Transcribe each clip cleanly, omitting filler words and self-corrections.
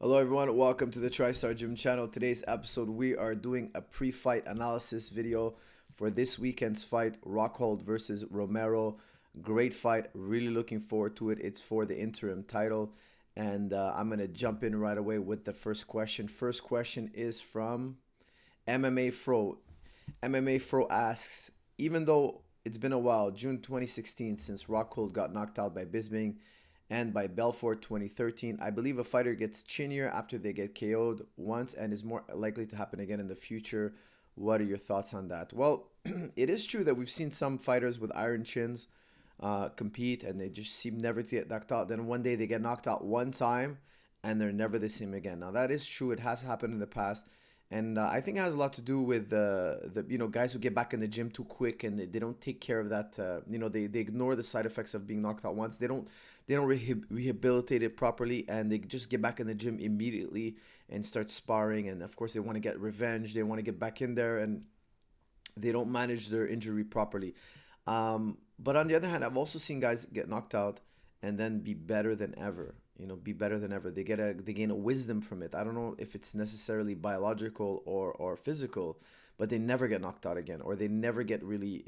Hello, everyone. Welcome to the TriStar Gym channel. Today's episode, we are doing a pre-fight analysis video for this weekend's fight, Rockhold versus Romero. Great fight. Really looking forward to it. It's for the interim title. And I'm going to jump in right away with the first question. First question is from MMA Fro. MMA Fro asks, even though it's been a while, June 2016, since Rockhold got knocked out by Bisbing, and by Belfort 2013. I believe a fighter gets chinnier after they get KO'd once and is more likely to happen again in the future. What are your thoughts on that? Well, it is true that we've seen some fighters with iron chins compete and they just seem never to get knocked out. Then one day they get knocked out one time and they're never the same again. Now that is true. It has happened in the past. And I think it has a lot to do with the guys who get back in the gym too quick and they don't take care of that. They ignore the side effects of being knocked out once. They don't rehabilitate it properly, and they just get back in the gym immediately and start sparring. And of course, they want to get revenge. They want to get back in there, and they don't manage their injury properly. But on the other hand, I've also seen guys get knocked out and then be better than ever. Be better than ever. They gain a wisdom from it. I don't know if it's necessarily biological or physical, but they never get knocked out again, or they never get really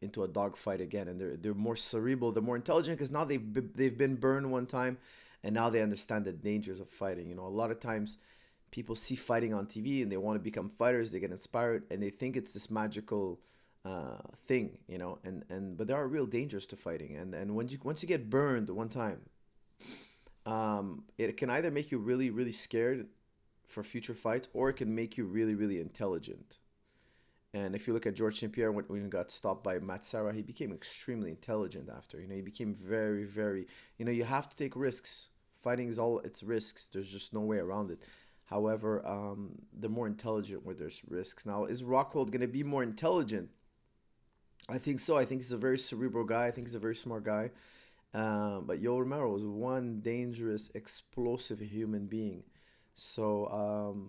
into a dogfight again. And they're more cerebral, they're more intelligent because now they've been burned one time, and now they understand the dangers of fighting. A lot of times people see fighting on TV and they want to become fighters. They get inspired and they think it's this magical thing, and but there are real dangers to fighting. And once you get burned one time, it can either make you really, really scared for future fights, or it can make you really, really intelligent. And if you look at George St. Pierre, when he got stopped by Matt Serra, he became extremely intelligent after. He became very, very, you have to take risks. Fighting is all it's risks. There's just no way around it. However, they're more intelligent where there's risks. Now, is Rockhold going to be more intelligent? I think so. I think he's a very cerebral guy. I think he's a very smart guy. But Yoel Romero was one dangerous, explosive human being. So,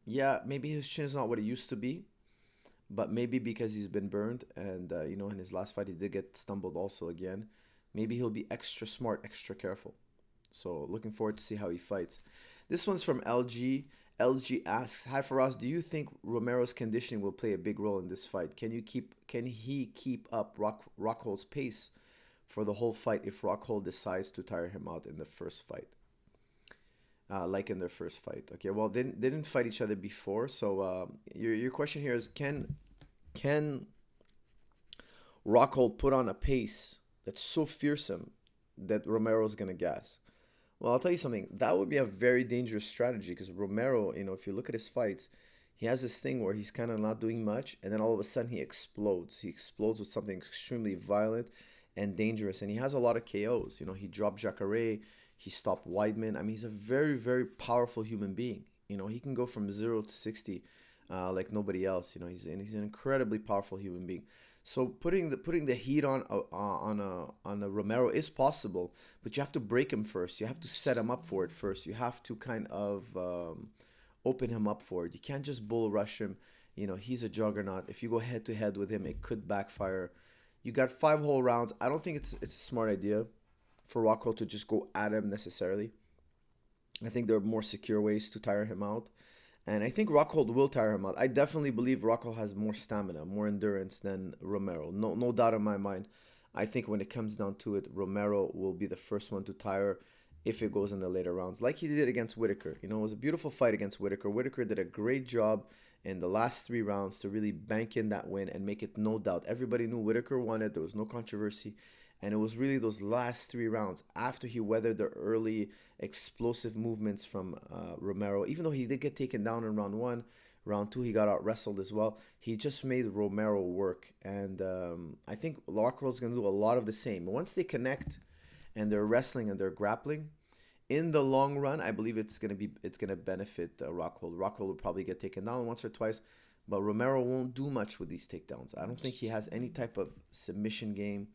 yeah, maybe his chin is not what it used to be, but maybe because he's been burned and, in his last fight he did get stumbled also again. Maybe he'll be extra smart, extra careful. So, looking forward to see how he fights. This one's from LG. LG asks, "Hi Faraz, do you think Romero's conditioning will play a big role in this fight? Can he keep up Rockhold's pace for the whole fight if Rockhold decides to tire him out in the first fight?" Like in their first fight. Okay, well, they didn't fight each other before, so your question here is, can Rockhold put on a pace that's so fearsome that Romero's gonna gas? Well, I'll tell you something. That would be a very dangerous strategy because Romero, if you look at his fights, he has this thing where he's kind of not doing much, and then all of a sudden he explodes. He explodes with something extremely violent and dangerous, and he has a lot of KOs. He dropped Jacare, he stopped Weidman. I mean, he's a very, very powerful human being. He can go from 0 to 60 like nobody else. He's an incredibly powerful human being. So putting the heat on a Romero is possible, but you have to break him first. You have to set him up for it first. You have to kind of open him up for it. You can't just bull rush him. He's a juggernaut. If you go head to head with him, it could backfire. You got 5 whole rounds. I don't think it's a smart idea for Rockhold to just go at him necessarily. I think there are more secure ways to tire him out. And I think Rockhold will tire him out. I definitely believe Rockhold has more stamina, more endurance than Romero. No doubt in my mind. I think when it comes down to it, Romero will be the first one to tire if it goes in the later rounds, like he did against Whitaker. It was a beautiful fight against Whitaker. Whitaker did a great job in the last 3 rounds to really bank in that win and make it no doubt. Everybody knew Whitaker won it. There was no controversy. And it was really those last 3 rounds after he weathered the early explosive movements from Romero. Even though he did get taken down in round 1, round 2 he got out wrestled as well. He just made Romero work. And I think Rockhold's going to do a lot of the same. Once they connect and they're wrestling and they're grappling, in the long run, I believe it's going to benefit Rockhold. Rockhold will probably get taken down once or twice, but Romero won't do much with these takedowns. I don't think he has any type of submission game.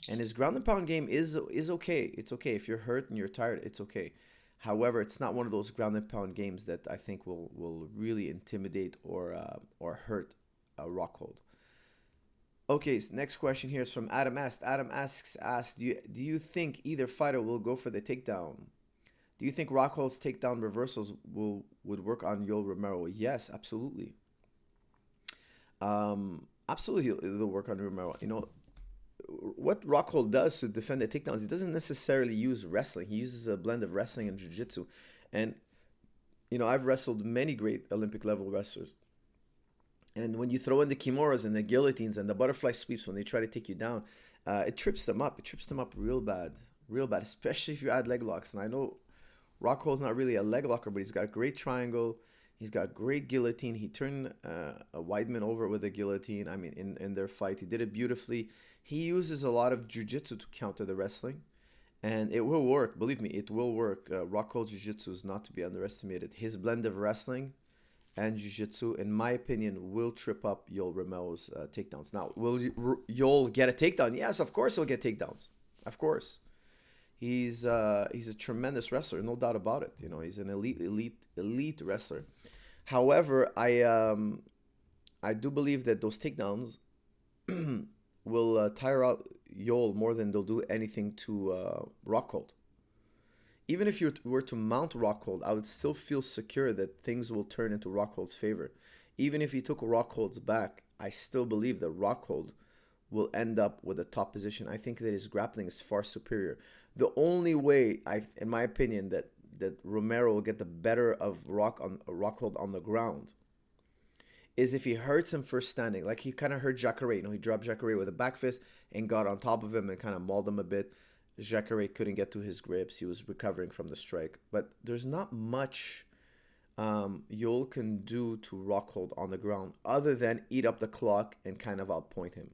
And his ground and pound game is okay. It's okay. If you're hurt and you're tired, it's okay. However, it's not one of those ground and pound games that I think will really intimidate or hurt Rockhold. Okay, so next question here is from Adam asks, do you think either fighter will go for the takedown? Do you think Rockhold's takedown reversals would work on Yoel Romero? Yes, absolutely. Absolutely, they'll work on Romero. You know what Rockhold does to defend the takedowns. He doesn't necessarily use wrestling. He uses a blend of wrestling and jiu-jitsu. And I've wrestled many great Olympic level wrestlers. And when you throw in the kimuras and the guillotines and the butterfly sweeps when they try to take you down, it trips them up. It trips them up real bad, especially if you add leg locks. And I know Rockhold's not really a leg locker, but he's got a great triangle. He's got great guillotine. He turned a Weidman over with a guillotine. I mean, in their fight, he did it beautifully. He uses a lot of jiu-jitsu to counter the wrestling. And it will work. Believe me, it will work. Rockhold jiu-jitsu is not to be underestimated. His blend of wrestling and jiu-jitsu, in my opinion, will trip up Yoel Romero's takedowns. Now, will Yoel get a takedown? Yes, of course he'll get takedowns. Of course. He's a tremendous wrestler, no doubt about it. He's an elite wrestler. However, I do believe that those takedowns will tire out Yoel more than they'll do anything to Rockhold. Even if you were to mount Rockhold, I would still feel secure that things will turn into Rockhold's favor. Even if he took Rockhold's back, I still believe that Rockhold will end up with a top position. I think that his grappling is far superior. The only way, in my opinion, that Romero will get the better of Rockhold on the ground is if he hurts him first standing. Like he kind of hurt Jacare. He dropped Jacare with a back fist and got on top of him and kind of mauled him a bit. Jacare couldn't get to his grips. He was recovering from the strike. But there's not much Yoel can do to Rockhold on the ground other than eat up the clock and kind of outpoint him.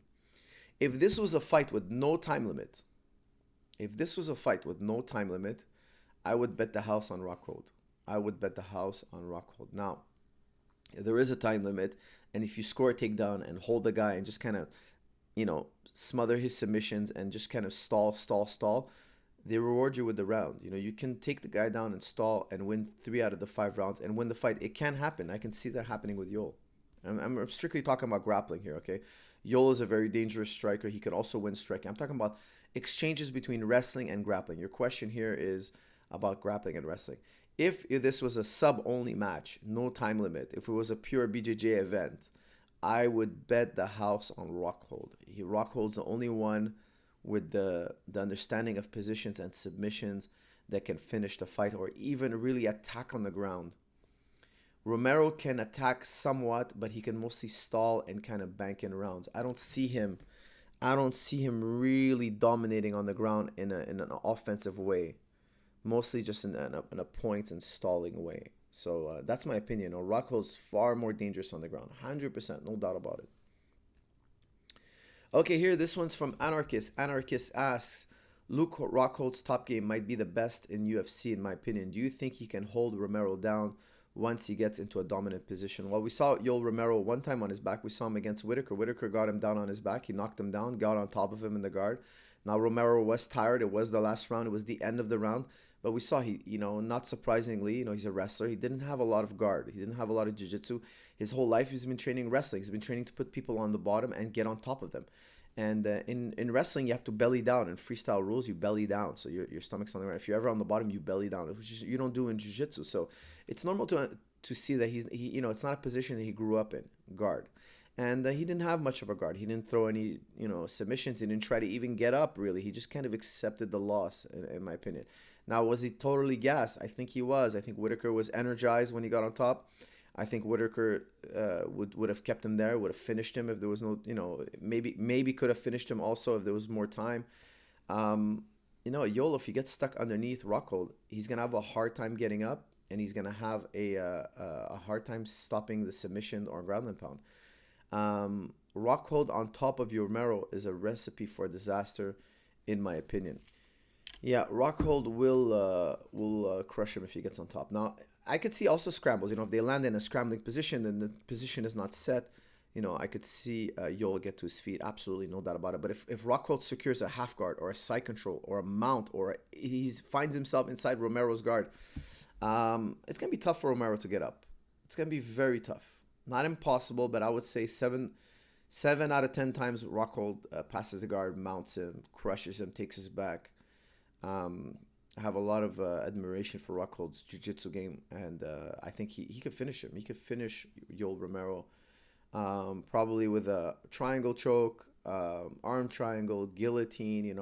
If this was a fight with no time limit, I would bet the house on Rockhold. Now, there is a time limit, and if you score a takedown and hold the guy and just kind of, smother his submissions and just kind of stall, they reward you with the round. You can take the guy down and stall and win 3 out of the 5 rounds and win the fight. It can happen. I can see that happening with Yoel. I'm strictly talking about grappling here, okay? Yoel is a very dangerous striker. He can also win striking. I'm talking about exchanges between wrestling and grappling. Your question here is about grappling and wrestling. If this was a sub-only match, no time limit, if it was a pure BJJ event, I would bet the house on Rockhold. Rockhold's the only one with the understanding of positions and submissions that can finish the fight or even really attack on the ground. Romero can attack somewhat, but he can mostly stall and kind of bank in rounds. I don't see him really dominating on the ground in an offensive way. Mostly just in a point and stalling way. So that's my opinion. Rockhold's far more dangerous on the ground. 100%, no doubt about it. Okay, here, this one's from Anarchist. Anarchist asks, Luke Rockhold's top game might be the best in UFC, in my opinion. Do you think he can hold Romero down once he gets into a dominant position? Well, we saw Yoel Romero one time on his back. We saw him against Whitaker. Whitaker got him down on his back. He knocked him down, got on top of him in the guard. Now, Romero was tired. It was the last round. It was the end of the round. But we saw not surprisingly, he's a wrestler. He didn't have a lot of guard. He didn't have a lot of jiu-jitsu. His whole life, he's been training wrestling. He's been training to put people on the bottom and get on top of them. And in wrestling, you have to belly down. In freestyle rules, you belly down. So your stomach's on the ground. If you're ever on the bottom, you belly down, which you don't do in jiu-jitsu. So it's normal to see that he it's not a position that he grew up in, guard. And he didn't have much of a guard. He didn't throw any, submissions. He didn't try to even get up, really. He just kind of accepted the loss, in my opinion. Now, was he totally gassed? I think he was. I think Whitaker was energized when he got on top. I think Whitaker would have kept him there, would have finished him if there was no, maybe could have finished him also if there was more time. Yoel, if he gets stuck underneath Rockhold, he's going to have a hard time getting up, and he's going to have a hard time stopping the submission or ground and pound. Rockhold on top of Romero is a recipe for disaster, in my opinion. Yeah, Rockhold will crush him if he gets on top. Now, I could see also scrambles. If they land in a scrambling position and the position is not set, I could see Yoel get to his feet. Absolutely, no doubt about it. But if Rockhold secures a half guard or a side control or a mount or he finds himself inside Romero's guard, it's going to be tough for Romero to get up. It's going to be very tough. Not impossible, but I would say 7 out of 10 times Rockhold passes the guard, mounts him, crushes him, takes his back. have a lot of admiration for Rockhold's jiu-jitsu game, and I think he could finish him. He could finish Yoel Romero, probably with a triangle choke, arm triangle, guillotine.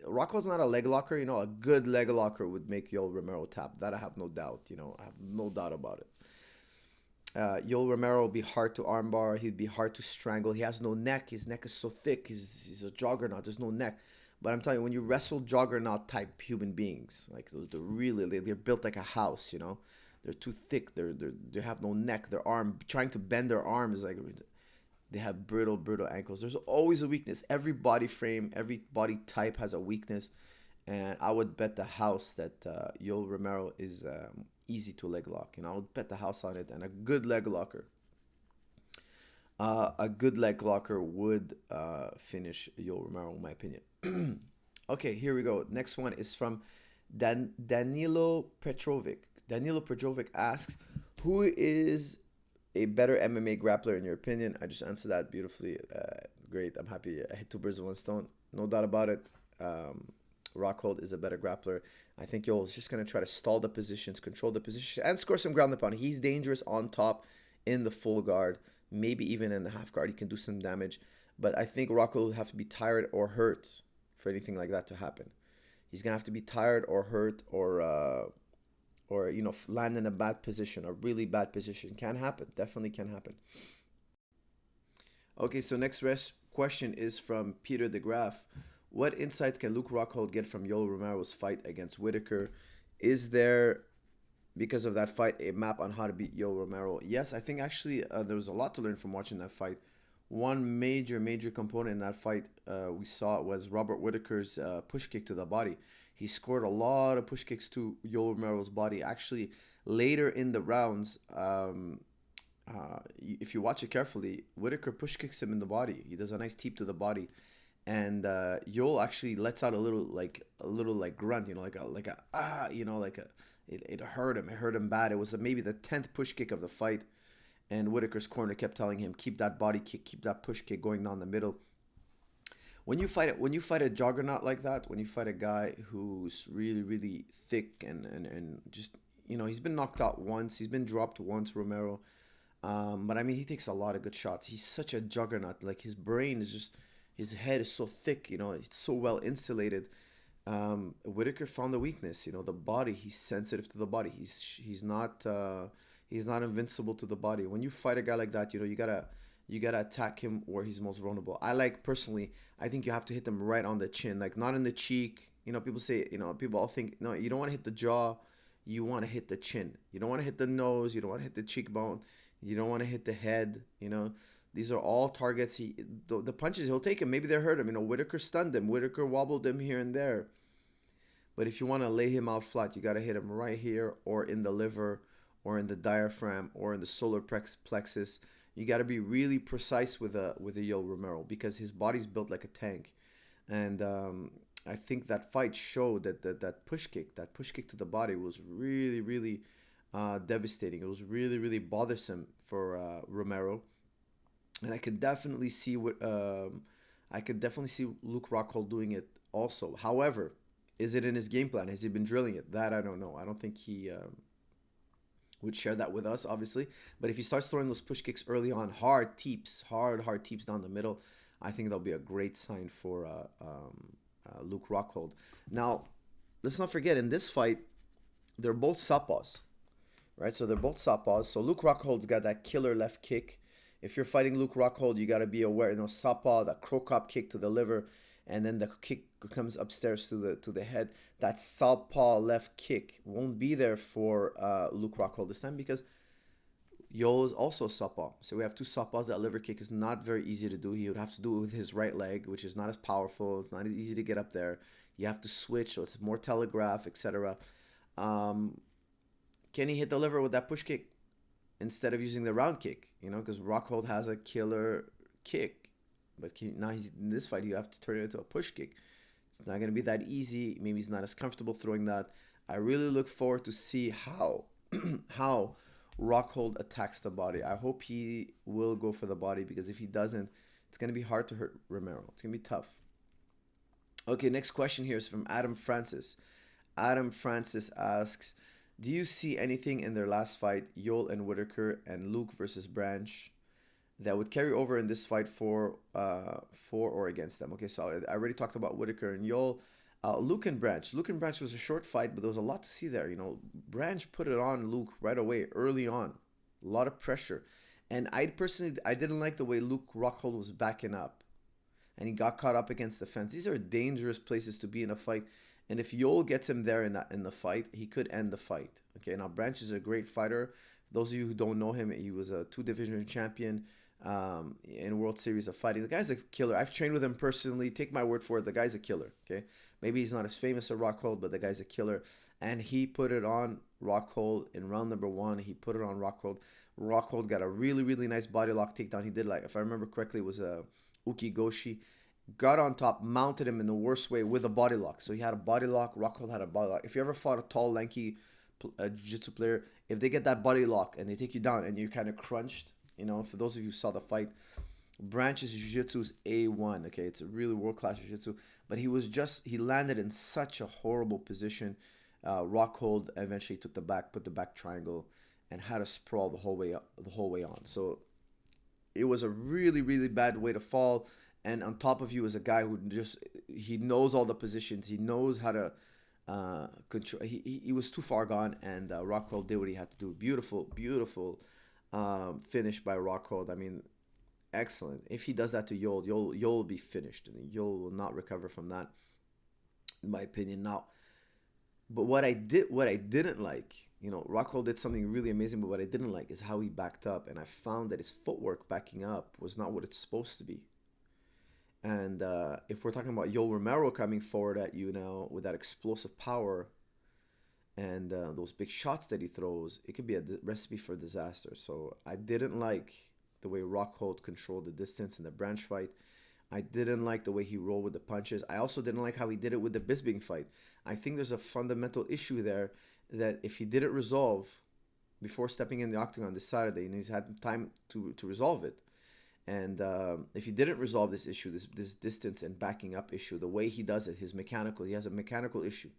Rockhold's not a leg locker. A good leg locker would make Yoel Romero tap. That I have no doubt. I have no doubt about it. Yoel Romero would be hard to armbar. He'd be hard to strangle. He has no neck. His neck is so thick. He's a juggernaut. There's no neck. But I'm telling you, when you wrestle juggernaut type human beings, like they're really they're built like a house. They're too thick. They have no neck. Their arm trying to bend their arm is like they have brittle ankles. There's always a weakness. Every body frame, every body type has a weakness, and I would bet the house that Yoel Romero is easy to leg lock. I would bet the house on it, and a good leg locker. A good leg locker would finish Yoel Romero, in my opinion. Okay, here we go. Next one is from Danilo Petrovic. Danilo Petrovic asks, who is a better MMA grappler in your opinion? I just answered that beautifully. Great. I'm happy. I hit two birds with one stone. No doubt about it. Rockhold is a better grappler. I think Yoel is just going to try to stall the positions, control the position, and score some ground and pound. He's dangerous on top in the full guard. Maybe even in the half guard, he can do some damage. But I think Rockhold will have to be tired or hurt for anything like that to happen. He's going to have to be tired or hurt or land in a bad position, a really bad position. Can happen. Definitely can happen. Okay, so next question is from Peter DeGraff. What insights can Luke Rockhold get from Yoel Romero's fight against Whitaker? Is there, because of that fight, a map on how to beat Yoel Romero? Yes, I think actually there was a lot to learn from watching that fight. One major component in that fight we saw was Robert Whitaker's push kick to the body. He scored a lot of push kicks to Yoel Romero's body. Actually, later in the rounds, if you watch it carefully, Whitaker push kicks him in the body. He does a nice teep to the body, and Yoel actually lets out a little grunt, it hurt him. It hurt him bad. It was maybe the 10th push kick of the fight, and Whitaker's corner kept telling him, keep that body kick, keep that push kick going down the middle. When you fight a juggernaut like that, when you fight a guy who's really thick and just, he's been knocked out once, he's been dropped once, Romero, but I mean, he takes a lot of good shots. He's such a juggernaut. Like, his brain is just, his head is so thick, it's so well insulated. Whitaker found the weakness, the body. He's sensitive to the body. He's not invincible to the body. When you fight a guy like that, you gotta attack him where he's most vulnerable. I think you have to hit him right on the chin, like not in the cheek. People say, people all think, no, you don't want to hit the jaw, you want to hit the chin. You don't want to hit the nose, you don't want to hit the cheekbone, you don't want to hit the head. These are all targets. The punches he'll take him, maybe they hurt him. Whitaker stunned him. Whitaker wobbled him here and there. But if you want to lay him out flat, you got to hit him right here, or in the liver, or in the diaphragm, or in the solar plexus. You got to be really precise with a Yoel Romero, because his body's built like a tank. And I think that fight showed that push kick to the body was really devastating. It was really bothersome for Romero. And I could definitely see Luke Rockhold doing it also. However, is it in his game plan? Has he been drilling it? That I don't know. I don't think he would share that with us, obviously. But if he starts throwing those push kicks early on, hard teeps down the middle, I think that'll be a great sign for Luke Rockhold. Now, let's not forget, in this fight, they're both southpaws, right? So they're both southpaws. So Luke Rockhold's got that killer left kick. If you're fighting Luke Rockhold, you got to be aware, southpaw, that crow cop kick to the liver, and then the kick comes upstairs to the head. That southpaw left kick won't be there for Luke Rockhold this time, because Yoel is also southpaw. So we have two southpaws. That liver kick is not very easy to do. He would have to do it with his right leg, which is not as powerful. It's not as easy to get up there. You have to switch, so it's more telegraph, etc. Can he hit the liver with that push kick instead of using the round kick? Because Rockhold has a killer kick. But now in this fight, you have to turn it into a push kick. It's not going to be that easy. Maybe he's not as comfortable throwing that. I really look forward to see how Rockhold attacks the body. I hope he will go for the body, because if he doesn't, it's going to be hard to hurt Romero. It's going to be tough. Okay, next question here is from Adam Francis. Adam Francis asks, do you see anything in their last fight, Yoel and Whitaker and Luke versus Branch, that would carry over in this fight for or against them? Okay, so I already talked about Whitaker and Yoel. Luke and Branch. Luke and Branch was a short fight, but there was a lot to see there. You know, Branch put it on Luke right away, early on. A lot of pressure. And I didn't like the way Luke Rockhold was backing up. And he got caught up against the fence. These are dangerous places to be in a fight. And if Yoel gets him there in the fight, he could end the fight. Okay, now Branch is a great fighter. For those of you who don't know him, he was a 2 division champion in World Series of Fighting. The guy's a killer. I've trained with him personally. Take my word for it. The guy's a killer. Okay, maybe he's not as famous as Rockhold, but the guy's a killer. And he put it on Rockhold in round number 1. He put it on Rockhold. Rockhold got a really, really nice body lock takedown. He did, like, if I remember correctly, it was a Uki Goshi. Got on top, mounted him in the worst way with a body lock. So he had a body lock. Rockhold had a body lock. If you ever fought a tall, lanky jiu-jitsu player, if they get that body lock and they take you down and you're kind of crunched, you know, for those of you who saw the fight, Branch's jiu-jitsu is A1. Okay, it's a really world-class jiu-jitsu. But he landed in such a horrible position. Rockhold eventually took put the back triangle, and had a sprawl the whole way on. So it was a really, really bad way to fall. And on top of you is a guy who he knows all the positions. He knows how to control. He was too far gone, and Rockhold did what he had to do. Beautiful, beautiful finish by Rockhold. I mean, excellent. If he does that to Yoel will be finished, and Yoel will not recover from that, in my opinion. Now, but what I didn't like, you know, Rockhold did something really amazing, but what I didn't like is how he backed up, and I found that his footwork backing up was not what it's supposed to be. And if we're talking about Yoel Romero coming forward at you now with that explosive power and those big shots that he throws, it could be a recipe for disaster. So I didn't like the way Rockhold controlled the distance in the Branch fight. I didn't like the way he rolled with the punches. I also didn't like how he did it with the Bisping fight. I think there's a fundamental issue there that if he didn't resolve before stepping in the octagon this Saturday, and he's had time to resolve it, and if he didn't resolve this issue, this distance and backing up issue, the way he does it, he has a mechanical issue.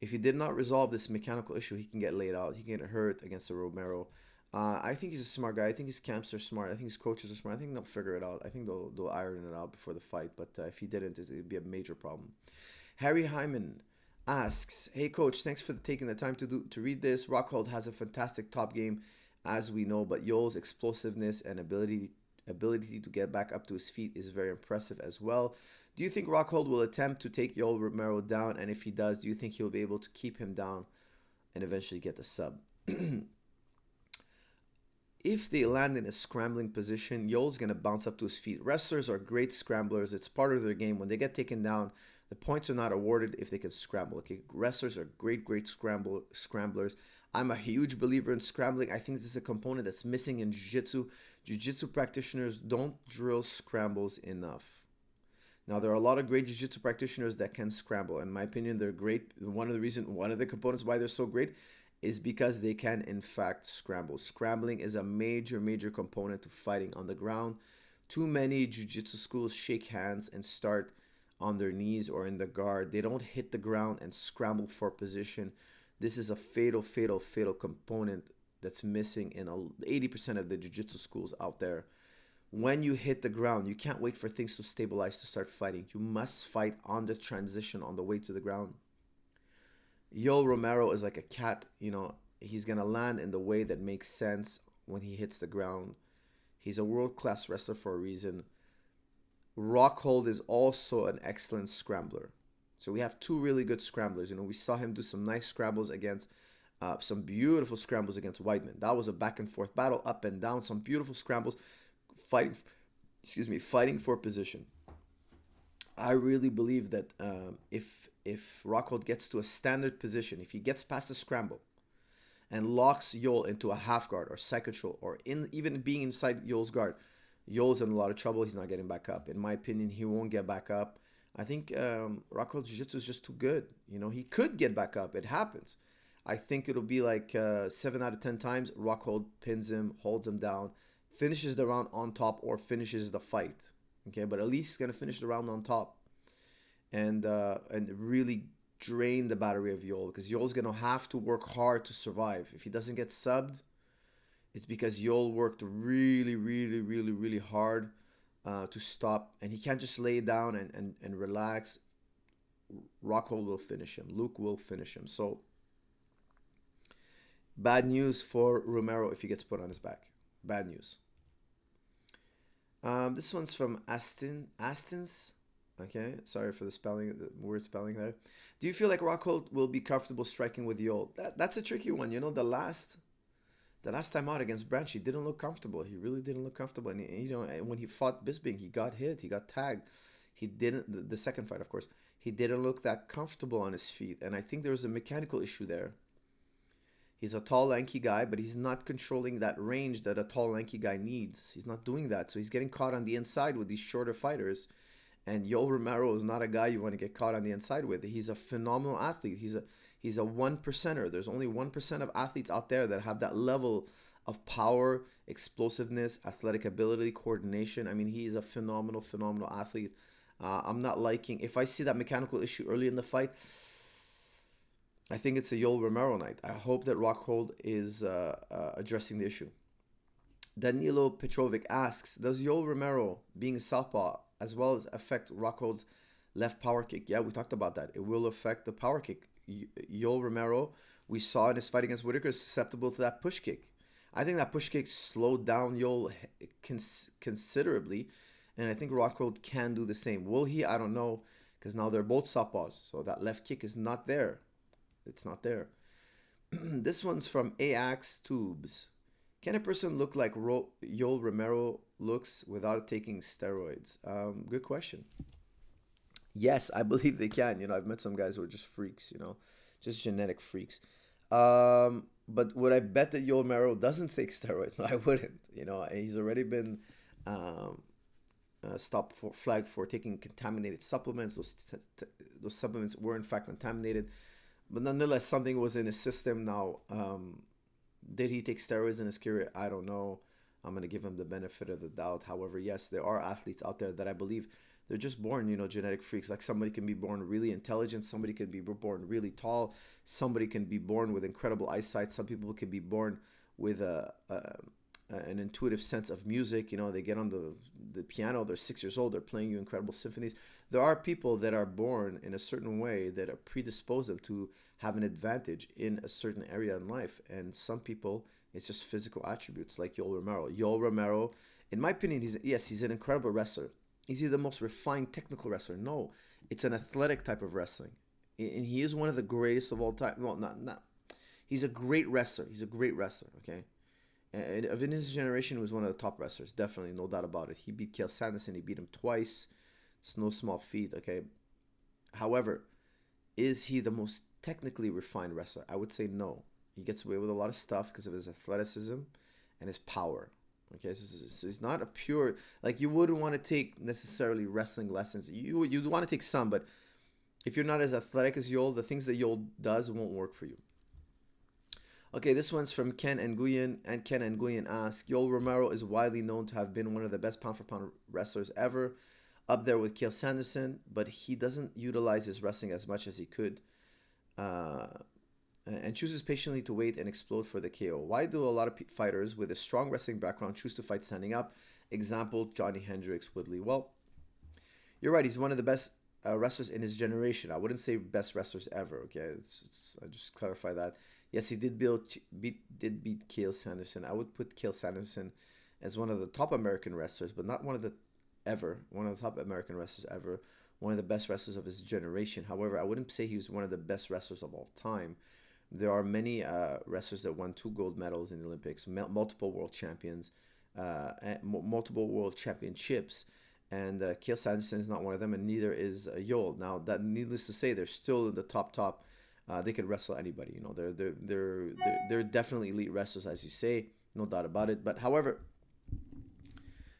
If he did not resolve this mechanical issue, he can get laid out. He can get hurt against the Romero. I think he's a smart guy. I think his camps are smart. I think his coaches are smart. I think they'll figure it out. I think they'll iron it out before the fight. But if he didn't, it'd be a major problem. Harry Hyman asks, "Hey coach, thanks for taking the time to read this. Rockhold has a fantastic top game, as we know, but Yoel's explosiveness and ability to get back up to his feet is very impressive as well. Do you think Rockhold will attempt to take Yoel Romero down? And if he does, do you think he'll be able to keep him down and eventually get the sub?" If they land in a scrambling position, Yoel's going to bounce up to his feet. Wrestlers are great scramblers. It's part of their game. When they get taken down, the points are not awarded if they can scramble. Okay, wrestlers are great scramblers. I'm a huge believer in scrambling. I think this is a component that's missing in jiu-jitsu. Jiu-jitsu practitioners don't drill scrambles enough. Now, there are a lot of great jiu-jitsu practitioners that can scramble. In my opinion, they're great. One of the components why they're so great is because they can, in fact, scramble. Scrambling is a major component to fighting on the ground. Too many jiu-jitsu schools shake hands and start on their knees or in the guard. They don't hit the ground and scramble for position. This is a fatal component that's missing in 80% of the jiu-jitsu schools out there. When you hit the ground, you can't wait for things to stabilize to start fighting. You must fight on the transition on the way to the ground. Yoel Romero is like a cat, you know, he's going to land in the way that makes sense when he hits the ground. He's a world-class wrestler for a reason. Rockhold is also an excellent scrambler. So we have two really good scramblers. You know, we saw him do some nice scrambles against, some beautiful scrambles against Weidman. That was a back and forth battle, up and down, some beautiful scrambles, fighting for position. I really believe that if Rockhold gets to a standard position, if he gets past the scramble and locks Yoel into a half guard or side control, or even being inside Yoel's guard, Yoel's in a lot of trouble. He's not getting back up. In my opinion, he won't get back up. I think Rockhold's jiu-jitsu is just too good. You know, he could get back up. It happens. I think it'll be like 7 out of 10 times Rockhold pins him, holds him down, finishes the round on top, or finishes the fight. Okay, but at least he's gonna finish the round on top, and really drain the battery of Yoel, because Yoel's gonna have to work hard to survive. If he doesn't get subbed, it's because Yoel worked really, really, really, really hard to stop, and he can't just lay down and relax. Rockhold will finish him. Luke will finish him. So bad news for Romero if he gets put on his back. Bad news. This one's from Astins. Okay, sorry for the spelling, the weird spelling there. Do you feel like Rockhold will be comfortable striking with Yoel? That's a tricky one. You know, the last time out against Branch, he didn't look comfortable. He really didn't look comfortable. And you know, when he fought Bisping, he got hit, he got tagged. He didn't. The second fight, of course, he didn't look that comfortable on his feet. And I think there was a mechanical issue there. He's a tall, lanky guy, but he's not controlling that range that a tall, lanky guy needs. He's not doing that. So he's getting caught on the inside with these shorter fighters. And Yoel Romero is not a guy you want to get caught on the inside with. He's a phenomenal athlete. He's a 1%er. There's only 1% of athletes out there that have that level of power, explosiveness, athletic ability, coordination. I mean, he's a phenomenal, phenomenal athlete. I'm not liking... If I see that mechanical issue early in the fight, I think it's a Yoel Romero night. I hope that Rockhold is addressing the issue. Danilo Petrovic asks, does Yoel Romero, being a southpaw, as well as affect Rockhold's left power kick? Yeah, we talked about that. It will affect the power kick. Yoel Romero, we saw in his fight against Whitaker, is susceptible to that push kick. I think that push kick slowed down Yoel considerably, and I think Rockhold can do the same. Will he? I don't know, because now they're both southpaws, so that left kick is not there. It's not there. This one's from AX Tubes. Can a person look like Yoel Romero looks without taking steroids? Good question. Yes, I believe they can. You know, I've met some guys who are just freaks, you know, just genetic freaks. But would I bet that Yoel Romero doesn't take steroids? No, I wouldn't. You know, he's already been flagged for taking contaminated supplements. Those supplements were in fact contaminated. But nonetheless, something was in his system. Now, did he take steroids in his career? I don't know. I'm going to give him the benefit of the doubt. However, yes, there are athletes out there that I believe they're just born, you know, genetic freaks. Like somebody can be born really intelligent. Somebody can be born really tall. Somebody can be born with incredible eyesight. Some people can be born with an intuitive sense of music. You know, they get on the piano, they're 6 years old, they're playing you incredible symphonies. There are people that are born in a certain way that are predisposed them to have an advantage in a certain area in life. And some people, it's just physical attributes like Yoel Romero. Yoel Romero, in my opinion, he's an incredible wrestler. Is he the most refined technical wrestler? No, it's an athletic type of wrestling. And he is one of the greatest of all time. Well, not. He's a great wrestler. He's a great wrestler, okay? And in his generation, he was one of the top wrestlers. Definitely, no doubt about it. He beat Cael Sanderson. He beat him twice. It's no small feat, okay? However, is he the most technically refined wrestler? I would say no. He gets away with a lot of stuff because of his athleticism and his power. Okay, so he's not a pure, like, you wouldn't want to take necessarily wrestling lessons. You'd want to take some, but if you're not as athletic as Yoel, the things that Yoel does won't work for you. Okay, this one's from Ken Nguyen, and Ken Nguyen asks, Yoel Romero is widely known to have been one of the best pound-for-pound wrestlers ever, up there with Cael Sanderson, but he doesn't utilize his wrestling as much as he could. And chooses patiently to wait and explode for the KO. Why do a lot of fighters with a strong wrestling background choose to fight standing up? Example, Johnny Hendricks, Woodley. Well, you're right. He's one of the best wrestlers in his generation. I wouldn't say best wrestlers ever, okay? I just clarify that. Yes, he did beat Cael Sanderson. I would put Cael Sanderson as one of the top American wrestlers, but not one of the top American wrestlers ever. One of the best wrestlers of his generation. However, I wouldn't say he was one of the best wrestlers of all time. There are many wrestlers that won 2 gold medals in the Olympics, multiple world champions, multiple world championships, and Cael Sanderson is not one of them, and neither is Yoel. Now, that needless to say, they're still in the top. They can wrestle anybody. You know, they're definitely elite wrestlers, as you say, no doubt about it. But however,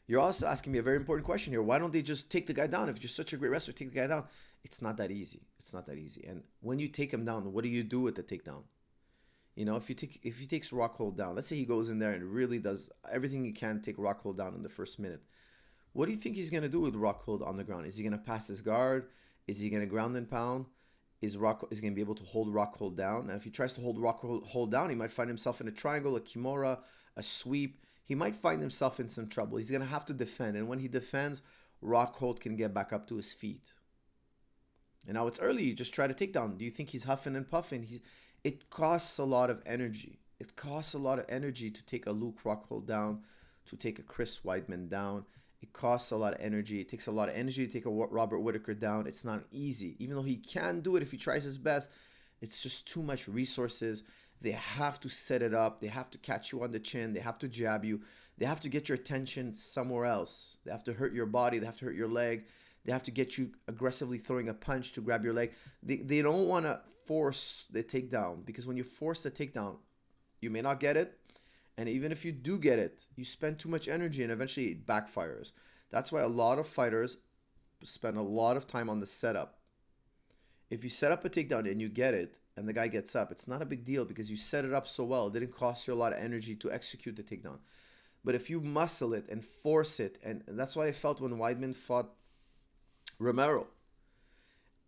you're also asking me a very important question here. Why don't they just take the guy down? If you're such a great wrestler, take the guy down. It's not that easy. It's not that easy. And when you take him down, what do you do with the takedown? You know, if he takes Rockhold down, let's say he goes in there and really does everything he can to take Rockhold down in the first minute. What do you think he's going to do with Rockhold on the ground? Is he going to pass his guard? Is he going to ground and pound? is going to be able to hold Rockhold down. Now, if he tries to hold Rockhold down, he might find himself in a triangle, a kimura, a sweep. He might find himself in some trouble. He's going to have to defend. And when he defends, Rockhold can get back up to his feet. And now it's early. You just try to take down. Do you think he's huffing and puffing? It costs a lot of energy. It costs a lot of energy to take a Luke Rockhold down, to take a Chris Weidman down. It costs a lot of energy. It takes a lot of energy to take a Robert Whittaker down. It's not easy. Even though he can do it if he tries his best, it's just too much resources. They have to set it up. They have to catch you on the chin. They have to jab you. They have to get your attention somewhere else. They have to hurt your body. They have to hurt your leg. They have to get you aggressively throwing a punch to grab your leg. They don't want to force the takedown, because when you force the takedown, you may not get it. And even if you do get it, you spend too much energy and eventually it backfires. That's why a lot of fighters spend a lot of time on the setup. If you set up a takedown and you get it and the guy gets up, it's not a big deal because you set it up so well. It didn't cost you a lot of energy to execute the takedown. But if you muscle it and force it, and that's what I felt when Weidman fought Romero.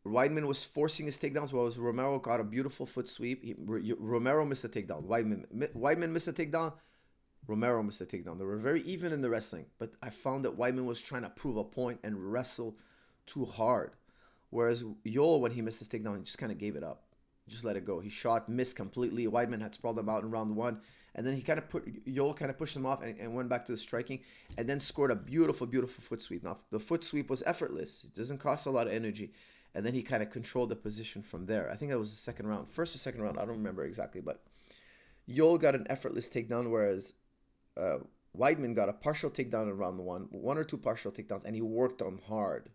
Weidman was forcing his takedowns while Romero got a beautiful foot sweep. Romero missed a takedown. Weidman missed a takedown. Romero missed a takedown. They were very even in the wrestling, but I found that Weidman was trying to prove a point and wrestle too hard. Whereas Yoel, when he missed his takedown, he just kind of gave it up. Just let it go. He shot, missed completely. Weidman had sprawled him out in round one. And then Yoel kind of pushed him off and went back to the striking and then scored a beautiful, beautiful foot sweep. Now, the foot sweep was effortless. It doesn't cost a lot of energy. And then he kind of controlled the position from there. I think that was the second round. First or second round, I don't remember exactly. But Yoel got an effortless takedown, whereas Weidman got a partial takedown in round one or two partial takedowns, and he worked on hard.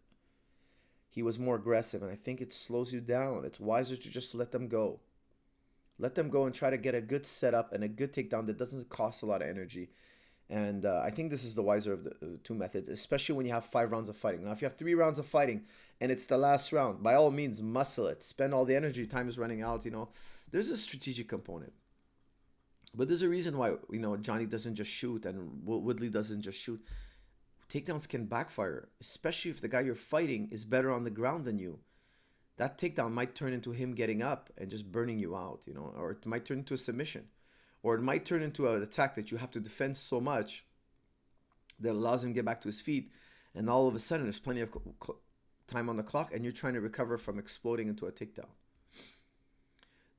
He was more aggressive, and I think it slows you down. It's wiser to just let them go. Let them go and try to get a good setup and a good takedown that doesn't cost a lot of energy. And I think this is the wiser of the two methods, especially when you have 5 rounds of fighting. Now, if you have 3 rounds of fighting and it's the last round, by all means, muscle it. Spend all the energy. Time is running out, There's a strategic component. But there's a reason why, Johnny doesn't just shoot and Woodley doesn't just shoot. Takedowns can backfire, especially if the guy you're fighting is better on the ground than you. That takedown might turn into him getting up and just burning you out, or it might turn into a submission. Or it might turn into an attack that you have to defend so much that allows him to get back to his feet. And all of a sudden, there's plenty of time on the clock, and you're trying to recover from exploding into a takedown.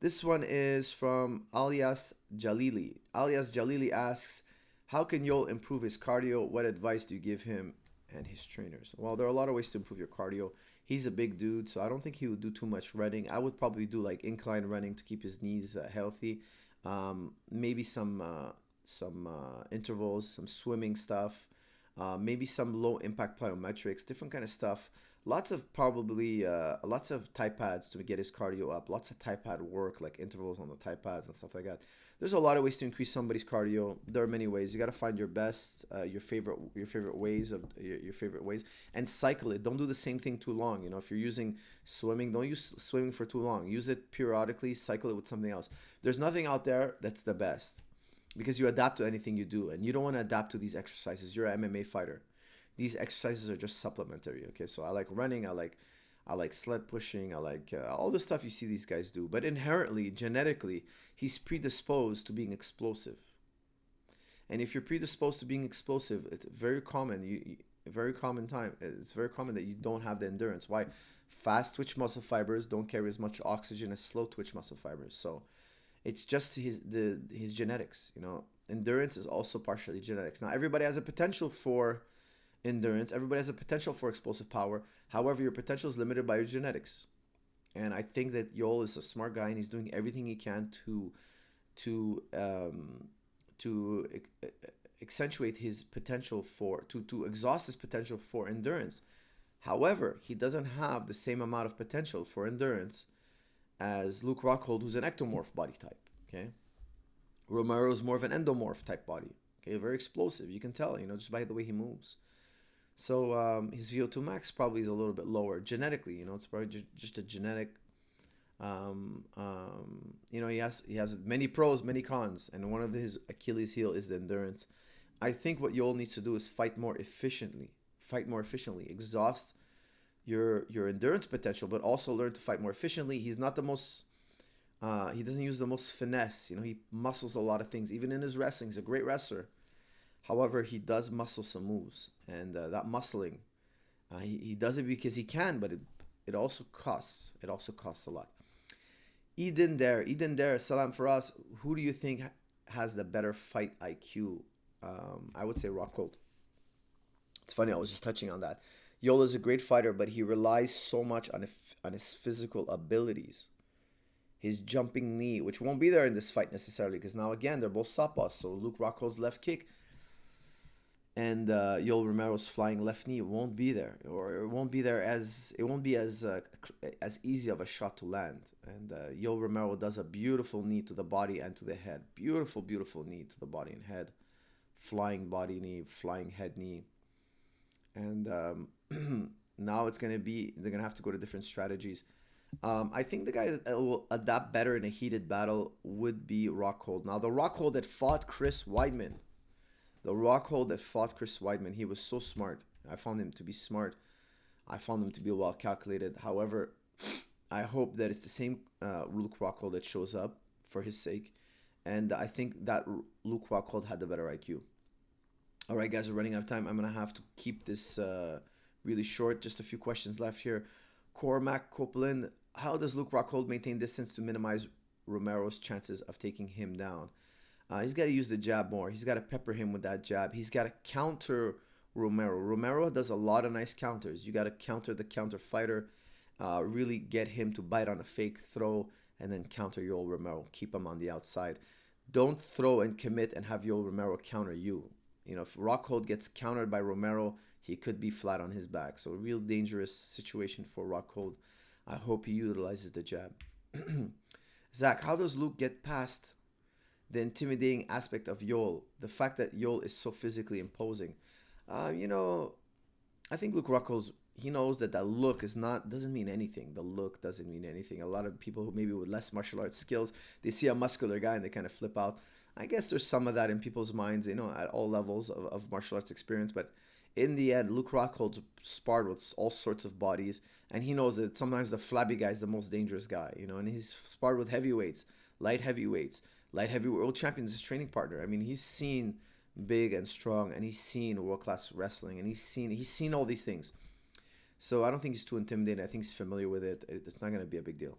This one is from Alias Jalili. Alias Jalili asks, how can Yoel improve his cardio? What advice do you give him and his trainers? Well, there are a lot of ways to improve your cardio. He's a big dude, so I don't think he would do too much running. I would probably do like incline running to keep his knees healthy. Maybe some intervals, some swimming stuff, maybe some low impact plyometrics, different kind of stuff. Lots of Thai pads to get his cardio up. Lots of Thai pad work, like intervals on the Thai pads and stuff like that. There's a lot of ways to increase somebody's cardio. There are many ways. You got to find your best, your favorite ways, and cycle it. Don't do the same thing too long. If you're using swimming, don't use swimming for too long. Use it periodically. Cycle it with something else. There's nothing out there that's the best, because you adapt to anything you do, and you don't want to adapt to these exercises. You're an MMA fighter. These exercises are just supplementary. Okay, so I like running. I like sled pushing. I like all the stuff you see these guys do. But inherently, genetically, he's predisposed to being explosive. And if you're predisposed to being explosive, it's very common. It's very common that you don't have the endurance. Why? Fast twitch muscle fibers don't carry as much oxygen as slow twitch muscle fibers. So it's just his genetics. Endurance is also partially genetics. Now, everybody has a potential for endurance. Everybody has a potential for explosive power. However, your potential is limited by your genetics. And I think that Yoel is a smart guy, and he's doing everything he can to accentuate his potential to exhaust his potential for endurance. However, he doesn't have the same amount of potential for endurance as Luke Rockhold, who's an ectomorph body type. Okay, Romero is more of an endomorph type body. Okay, very explosive. You can tell, just by the way he moves. So his VO2 max probably is a little bit lower genetically. It's probably just a genetic. He has many pros, many cons, and one of his Achilles heel is the endurance. I think what Yoel needs to do is fight more efficiently, exhaust your endurance potential, but also learn to fight more efficiently. He's not the most he doesn't use the most finesse. You know, he muscles a lot of things. Even in his wrestling, he's a great wrestler. However, he does muscle some moves, and that muscling, he does it because he can, but it also costs. It also costs a lot. Eden Dare, Salam for us. Who do you think has the better fight IQ? I would say Rockhold. It's funny, I was just touching on that. Yola is a great fighter, but he relies so much on his physical abilities. His jumping knee, which won't be there in this fight necessarily, because now again they're both southpaws. So Luke Rockhold's left kick and Yoel Romero's flying left knee won't be there, or it won't be there as it won't be as easy of a shot to land. And Yoel Romero does a beautiful knee to the body and to the head. Beautiful, beautiful knee to the body and head. Flying body knee, flying head knee. And now they're gonna have to go to different strategies. I think the guy that will adapt better in a heated battle would be Rockhold. Now the Rockhold that fought Chris Weidman. The Rockhold that fought Chris Weidman, he was so smart. I found him to be smart. I found him to be well calculated. However, I hope that it's the same Luke Rockhold that shows up for his sake. And I think that Luke Rockhold had the better IQ. All right, guys, we're running out of time. I'm going to have to keep this really short. Just a few questions left here. Cormac Copeland, how does Luke Rockhold maintain distance to minimize Romero's chances of taking him down? He's got to use the jab more. He's got to pepper him with that jab. He's got to counter Romero. Romero does a lot of nice counters. You got to counter the counter fighter, really get him to bite on a fake throw, and then counter Yoel Romero. Keep him on the outside. Don't throw and commit and have Yoel Romero counter you. You know, if Rockhold gets countered by Romero, he could be flat on his back. So a real dangerous situation for Rockhold. I hope he utilizes the jab. Zach, how does Luke get past the intimidating aspect of Yoel? The fact that Yoel is so physically imposing. I think Luke Rockhold, he knows that look doesn't mean anything. The look doesn't mean anything. A lot of people who maybe with less martial arts skills, they see a muscular guy and they kind of flip out. I guess there's some of that in people's minds, at all levels of martial arts experience. But in the end, Luke Rockhold's sparred with all sorts of bodies, and he knows that sometimes the flabby guy is the most dangerous guy, and he's sparred with heavyweights, light heavyweights. Light heavyweight world champion is his training partner. I mean, he's seen big and strong, and he's seen world-class wrestling, and he's seen all these things. So I don't think he's too intimidated. I think he's familiar with it. It's not going to be a big deal.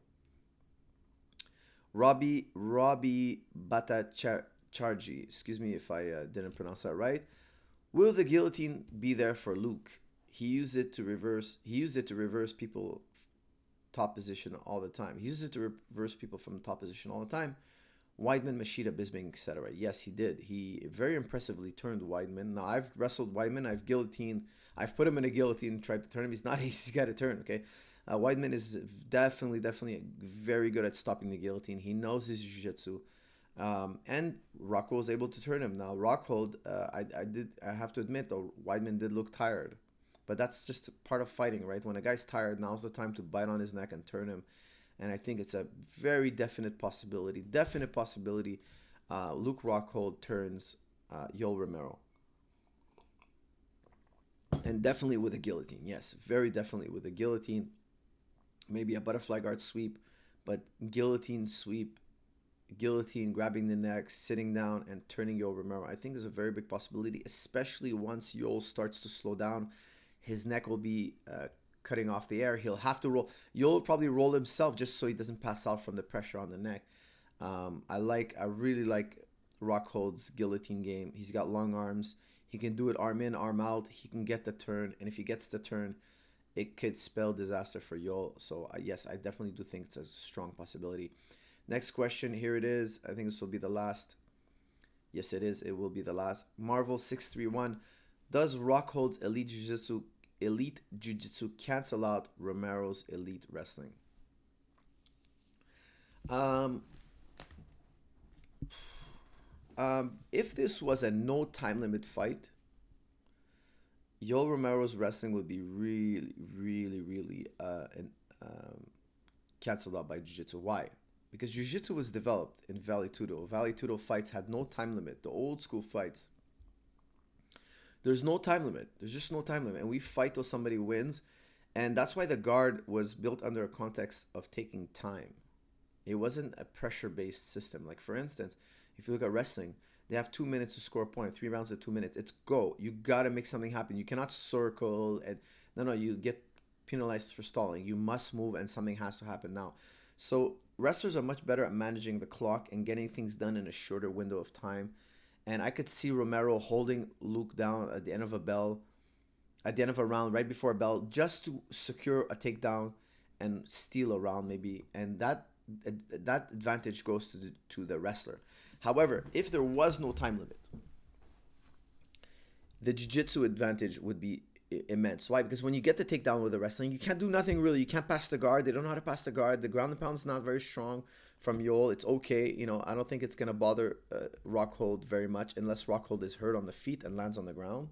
Robbie Bhattacharjee, excuse me if I didn't pronounce that right. Will the guillotine be there for Luke? He used it to reverse people top position all the time. He used it to reverse people from top position all the time. Weidman, Machida, Bisping, etc. Yes, he did. He very impressively turned Weidman. Now, I've wrestled Weidman. I've put him in a guillotine and tried to turn him. He's not easy. He's got to turn, okay? Weidman is definitely very good at stopping the guillotine. He knows his jiu-jitsu. And Rockhold was able to turn him. Now, Rockhold, I have to admit, though, Weidman did look tired. But that's just part of fighting, right? When a guy's tired, now's the time to bite on his neck and turn him. And I think it's a very definite possibility. Luke Rockhold turns Yoel Romero. And definitely with a guillotine. Yes, very definitely with a guillotine. Maybe a butterfly guard sweep. But guillotine sweep, guillotine, grabbing the neck, sitting down, and turning Yoel Romero, I think is a very big possibility, especially once Yoel starts to slow down. His neck will be cutting off the air. He'll have to roll. Yoel will probably roll himself just so he doesn't pass out from the pressure on the neck. I really like Rockhold's guillotine game. He's got long arms. He can do it arm in, arm out. He can get the turn, and if he gets the turn, it could spell disaster for Yoel. So yes, I definitely do think it's a strong possibility. Next question, here it is. I think this will be the last. Yes, it is. It will be the last. Marvel 631. Does Rockhold's elite jiu-jitsu cancel out Romero's elite wrestling? If this was a no time limit fight, Yoel Romero's wrestling would be really canceled out by jiu-jitsu. Why? Because jiu-jitsu was developed in Vale Tudo. Vale Tudo fights had no time limit. The old school fights, there's no time limit. There's just no time limit. And we fight till somebody wins. And that's why the guard was built under a context of taking time. It wasn't a pressure-based system. Like, for instance, if you look at wrestling, they have 2 minutes to score a point, 3 rounds at 2 minutes. It's go. You got to make something happen. You cannot circle. And no, you get penalized for stalling. You must move, and something has to happen now. So wrestlers are much better at managing the clock and getting things done in a shorter window of time. And I could see Romero holding Luke down at the end of a bell, at the end of a round, right before a bell, just to secure a takedown and steal a round maybe. And that advantage goes to the wrestler. However, if there was no time limit, the jiu-jitsu advantage would be immense. Why? Because when you get the takedown with the wrestling, you can't do nothing really. You can't pass the guard. They don't know how to pass the guard. The ground and pound is not very strong from Yoel. It's okay. You know, I don't think it's going to bother Rockhold very much unless Rockhold is hurt on the feet and lands on the ground.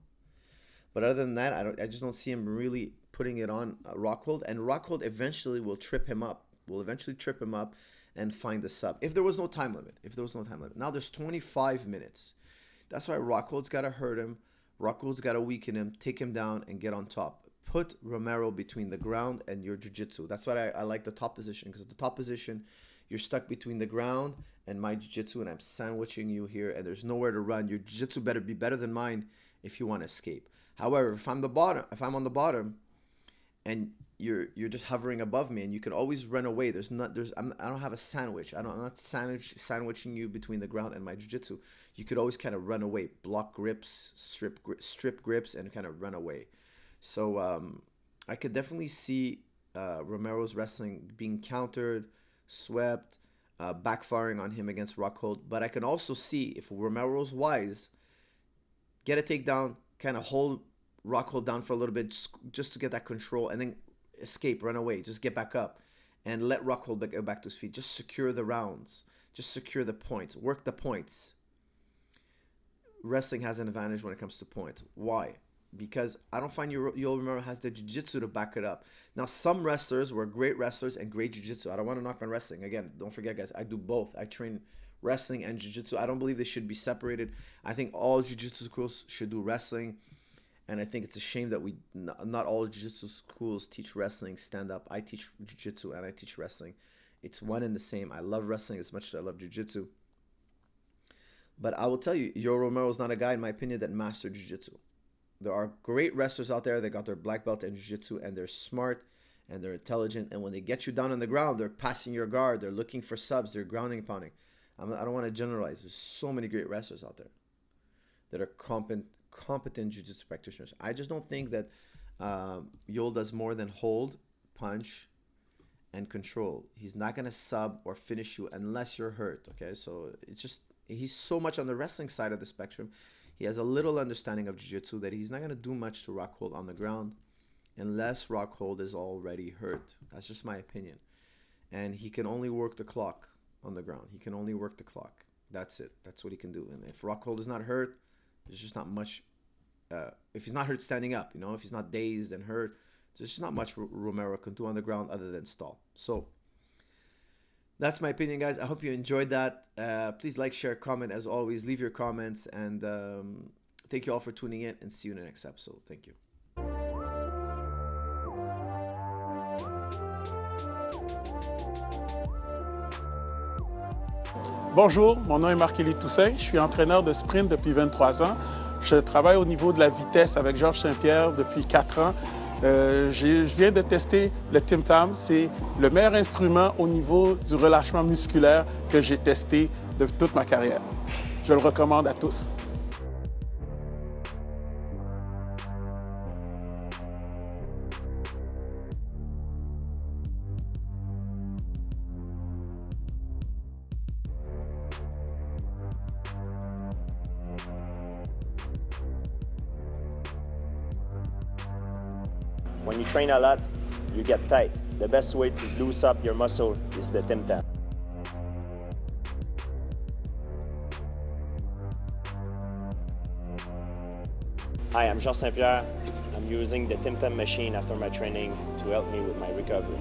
But other than that, I just don't see him really putting it on Rockhold. And Rockhold eventually will trip him up. Will eventually trip him up and find the sub. If there was no time limit. Now there's 25 minutes. That's why Rockhold's got to hurt him. Rockhold's got to weaken him, take him down, and get on top. Put Romero between the ground and your jiu-jitsu. That's why I like the top position, because the top position, you're stuck between the ground and my jiu-jitsu, and I'm sandwiching you here, and there's nowhere to run. Your jiu-jitsu better be better than mine if you want to escape. However, if I'm on the bottom, and you're just hovering above me, and you can always run away. I don't have a sandwich. I'm not sandwiching you between the ground and my jiu-jitsu. You could always kind of run away, block grips, strip grips, and kind of run away. So I could definitely see Romero's wrestling being countered, swept, backfiring on him against Rockhold. But I can also see if Romero's wise, get a takedown, kind of hold Rockhold down for a little bit just to get that control, and then escape, run away, just get back up and let Rockhold go back to his feet. Just secure the rounds, just secure the points, work the points. Wrestling has an advantage when it comes to points. Why? Because I don't find Yoel Romero has the jiu-jitsu to back it up. Now, some wrestlers were great wrestlers and great jiu-jitsu. I don't want to knock on wrestling. Again, don't forget, guys, I do both. I train wrestling and jiu-jitsu. I don't believe they should be separated. I think all jiu-jitsu schools should do wrestling. And I think it's a shame that not all jiu-jitsu schools teach wrestling, stand up. I teach jiu-jitsu and I teach wrestling. It's one and the same. I love wrestling as much as I love jiu-jitsu. But I will tell you, Yoel Romero is not a guy, in my opinion, that mastered jiu-jitsu. There are great wrestlers out there that got their black belt in jiu-jitsu, and they're smart and they're intelligent. And when they get you down on the ground, they're passing your guard. They're looking for subs. They're grounding and pounding. I don't want to generalize. There's so many great wrestlers out there that are competent jiu-jitsu practitioners. I just don't think that Yoel does more than hold, punch, and control. He's not going to sub or finish you unless you're hurt, okay? So it's just, he's so much on the wrestling side of the spectrum. He has a little understanding of jiu-jitsu that he's not going to do much to Rockhold on the ground unless Rockhold is already hurt. That's just my opinion. And he can only work the clock on the ground. He can only work the clock. That's it. That's what he can do. And if Rockhold is not hurt, there's just not much. If he's not hurt standing up, if he's not dazed and hurt, there's just not much Romero can do on the ground other than stall. So that's my opinion, guys. I hope you enjoyed that. Please like, share, comment. As always, leave your comments. And thank you all for tuning in, and see you in the next episode. Thank you. Bonjour, mon nom est Marc-Élie Toussaint. Je suis entraîneur de sprint depuis 23 ans. Je travaille au niveau de la vitesse avec Georges Saint-Pierre depuis 4 ans. Je viens de tester le Takedown. C'est le meilleur instrument au niveau du relâchement musculaire que j'ai testé de toute ma carrière. Je le recommande à tous. When you train a lot, you get tight. The best way to loosen up your muscle is the Takedown. Hi, I'm Georges Saint-Pierre. I'm using the Takedown machine after my training to help me with my recovery.